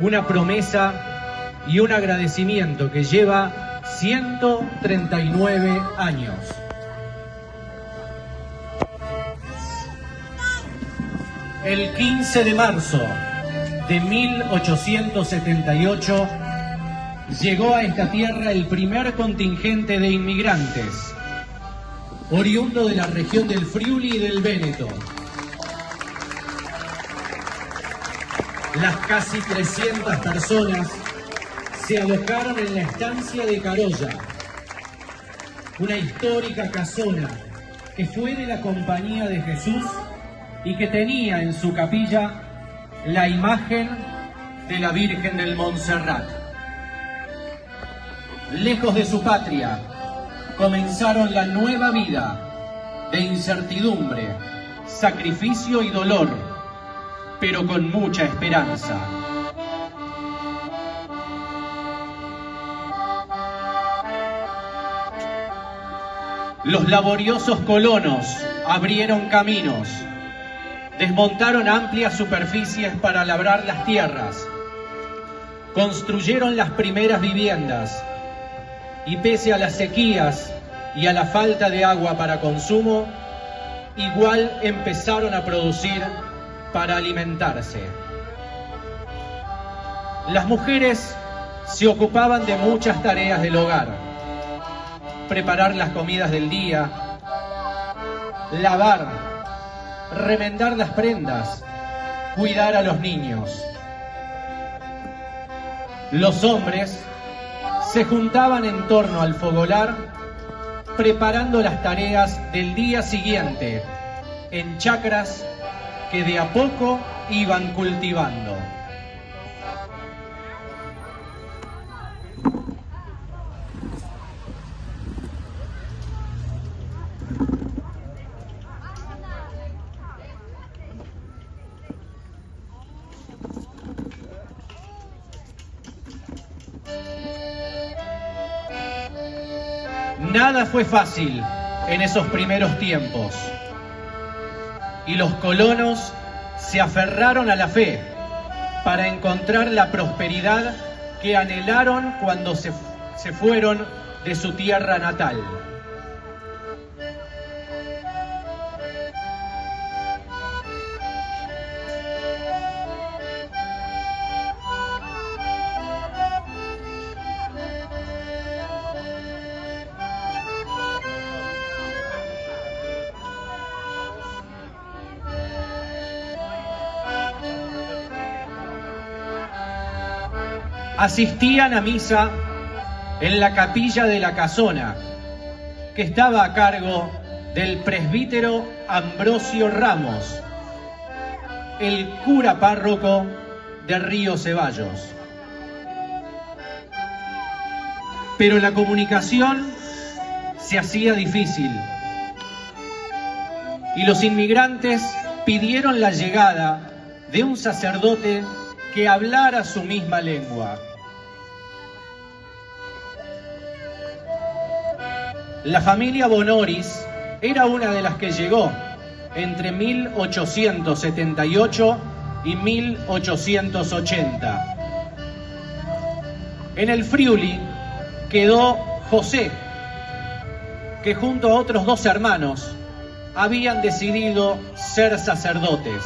una promesa y un agradecimiento que lleva 139 años. El 15 de marzo de 1878 llegó a esta tierra el primer contingente de inmigrantes, oriundo de la región del Friuli y del Véneto. Las casi 300 personas se alojaron en la estancia de Carolla, una histórica casona que fue de la Compañía de Jesús y que tenía en su capilla la imagen de la Virgen del Montserrat. Lejos de su patria, comenzaron la nueva vida de incertidumbre, sacrificio y dolor, pero con mucha esperanza. Los laboriosos colonos abrieron caminos, desmontaron amplias superficies para labrar las tierras, construyeron las primeras viviendas y pese a las sequías y a la falta de agua para consumo, igual empezaron a producir para alimentarse. Las mujeres se ocupaban de muchas tareas del hogar: preparar las comidas del día, lavar, remendar las prendas, cuidar a los niños. Los hombres se juntaban en torno al fogolar, preparando las tareas del día siguiente en chacras que de a poco iban cultivando. Nada fue fácil en esos primeros tiempos y los colonos se aferraron a la fe para encontrar la prosperidad que anhelaron cuando se fueron de su tierra natal. Asistían a misa en la capilla de la casona, que estaba a cargo del presbítero Ambrosio Ramos, el cura párroco de Río Ceballos. Pero la comunicación se hacía difícil y los inmigrantes pidieron la llegada de un sacerdote que hablara su misma lengua. La familia Bonoris era una de las que llegó entre 1878 y 1880. En el Friuli quedó José, que junto a otros 2 hermanos habían decidido ser sacerdotes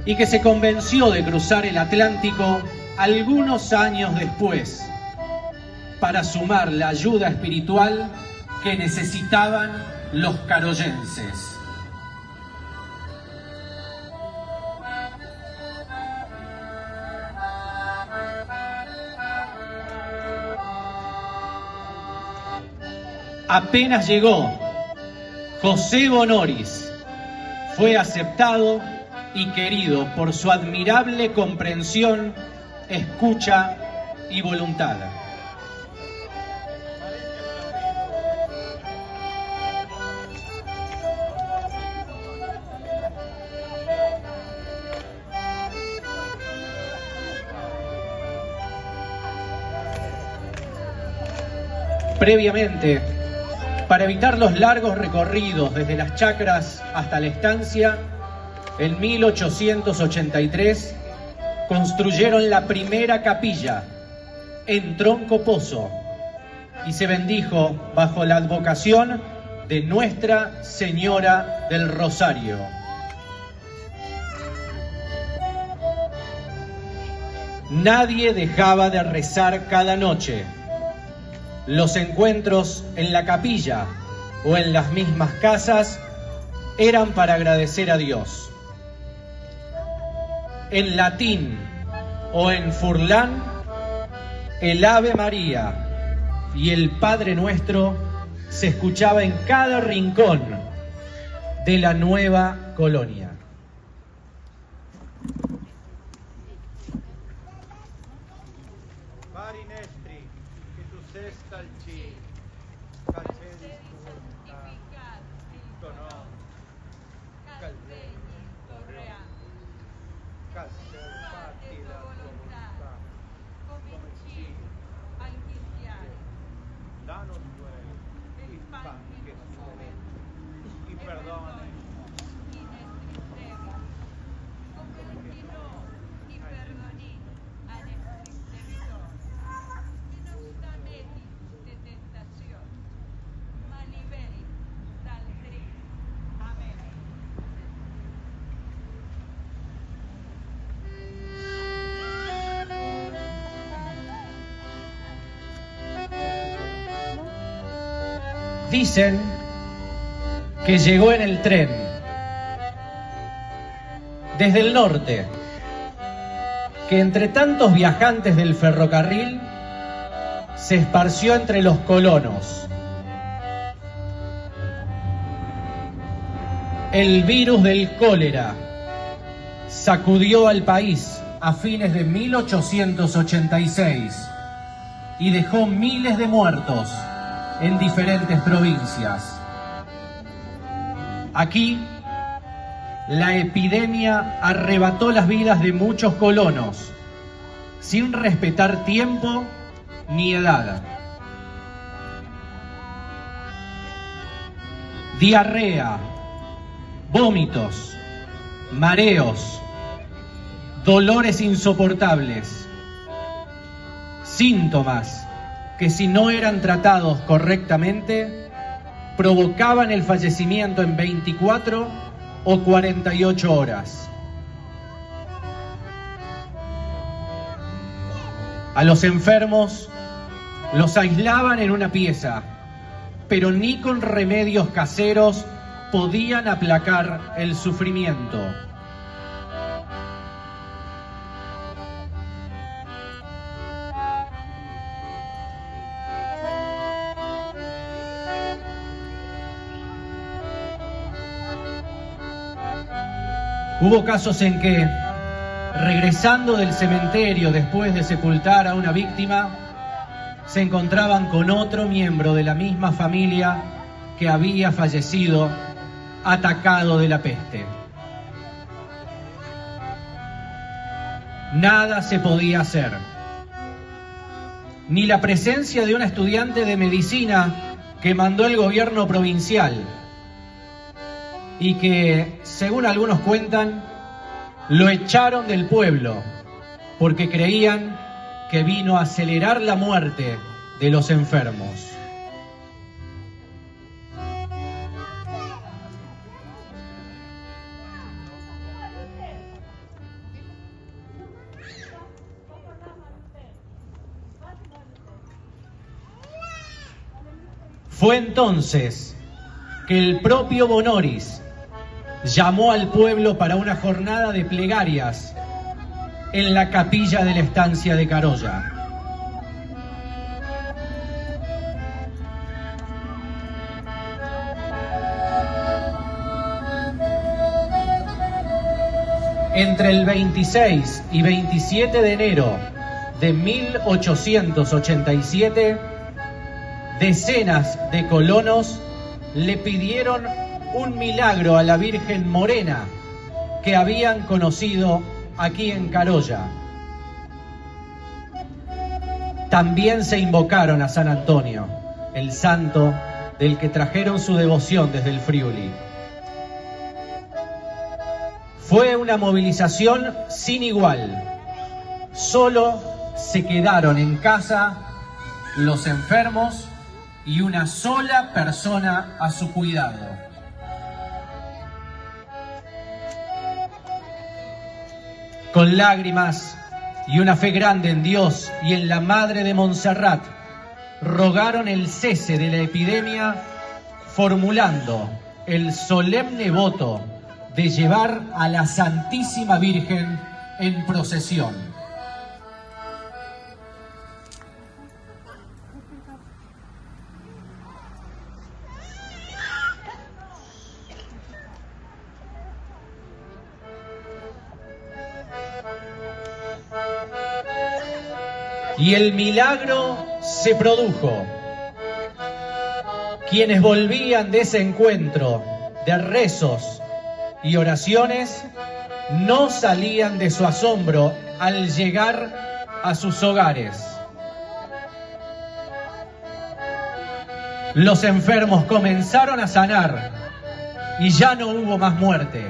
y que se convenció de cruzar el Atlántico algunos años después para sumar la ayuda espiritual que necesitaban los carollenses. Apenas llegó, José Bonoris fue aceptado y querido por su admirable comprensión, escucha y voluntad. Previamente, para evitar los largos recorridos desde las chacras hasta la estancia, en 1883 construyeron la primera capilla en Tronco Pozo y se bendijo bajo la advocación de Nuestra Señora del Rosario. Nadie dejaba de rezar cada noche. Los encuentros en la capilla o en las mismas casas eran para agradecer a Dios. En latín o en furlán, el Ave María y el Padre Nuestro se escuchaba en cada rincón de la nueva colonia. Dicen que llegó en el tren desde el norte, que entre tantos viajantes del ferrocarril se esparció entre los colonos. El virus del cólera sacudió al país a fines de 1886 y dejó miles de muertos en diferentes provincias. Aquí, la epidemia arrebató las vidas de muchos colonos, sin respetar tiempo ni edad. Diarrea, vómitos, mareos, dolores insoportables, síntomas que si no eran tratados correctamente, provocaban el fallecimiento en 24 o 48 horas. A los enfermos los aislaban en una pieza, pero ni con remedios caseros podían aplacar el sufrimiento. Hubo casos en que, regresando del cementerio después de sepultar a una víctima, se encontraban con otro miembro de la misma familia que había fallecido atacado de la peste. Nada se podía hacer. Ni la presencia de un estudiante de medicina que mandó el gobierno provincial y que, según algunos cuentan, lo echaron del pueblo porque creían que vino a acelerar la muerte de los enfermos. Fue entonces que el propio Bonoris llamó al pueblo para una jornada de plegarias en la capilla de la estancia de Carolla. Entre el 26 y 27 de enero de 1887, decenas de colonos le pidieron un milagro a la Virgen Morena que habían conocido aquí en Carolla. También se invocaron a San Antonio, el santo del que trajeron su devoción desde el Friuli. Fue una movilización sin igual, Solo se quedaron en casa los enfermos y una sola persona a su cuidado. Con lágrimas y una fe grande en Dios y en la Madre de Montserrat, rogaron el cese de la epidemia, formulando el solemne voto de llevar a la Santísima Virgen en procesión. Y el milagro se produjo. Quienes volvían de ese encuentro de rezos y oraciones no salían de su asombro al llegar a sus hogares. Los enfermos comenzaron a sanar y ya no hubo más muerte.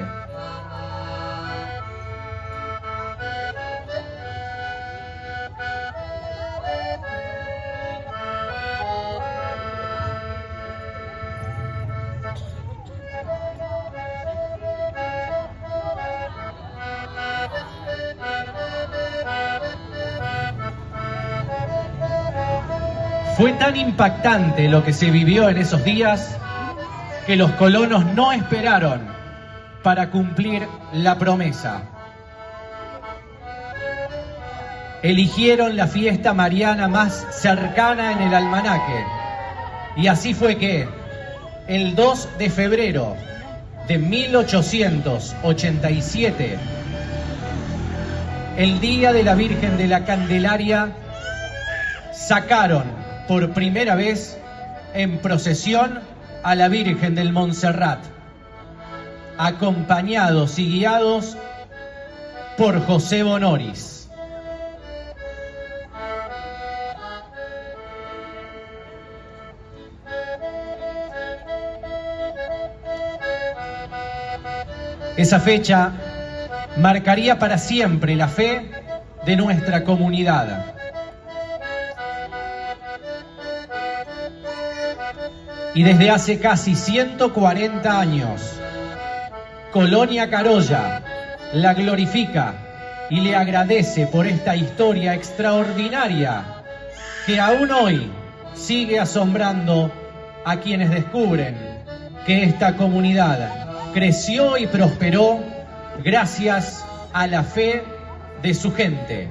Fue tan impactante lo que se vivió en esos días que los colonos no esperaron para cumplir la promesa. Eligieron la fiesta mariana más cercana en el almanaque. Y así fue que el 2 de febrero de 1887, el día de la Virgen de la Candelaria, sacaron por primera vez en procesión a la Virgen del Montserrat, acompañados y guiados por José Bonoris. Esa fecha marcaría para siempre la fe de nuestra comunidad. Y desde hace casi 140 años, Colonia Carolla la glorifica y le agradece por esta historia extraordinaria que aún hoy sigue asombrando a quienes descubren que esta comunidad creció y prosperó gracias a la fe de su gente.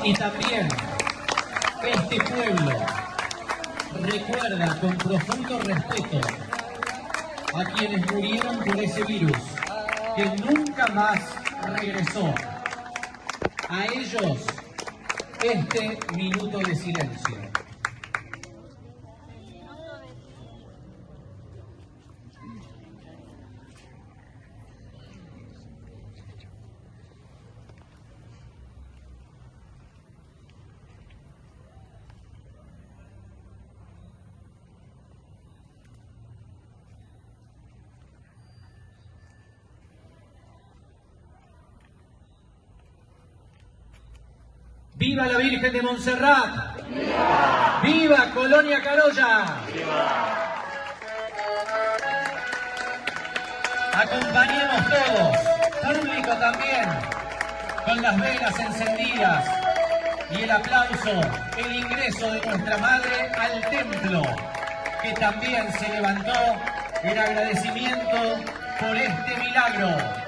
Y también este pueblo recuerda con profundo respeto a quienes murieron por ese virus, que nunca más regresó. A ellos, este minuto de silencio. ¡Viva la Virgen de Montserrat! ¡Viva! ¡Viva Colonia Carolla! ¡Viva! Acompañemos todos, público también, con las velas encendidas y el aplauso, el ingreso de nuestra Madre al templo, que también se levantó en agradecimiento por este milagro.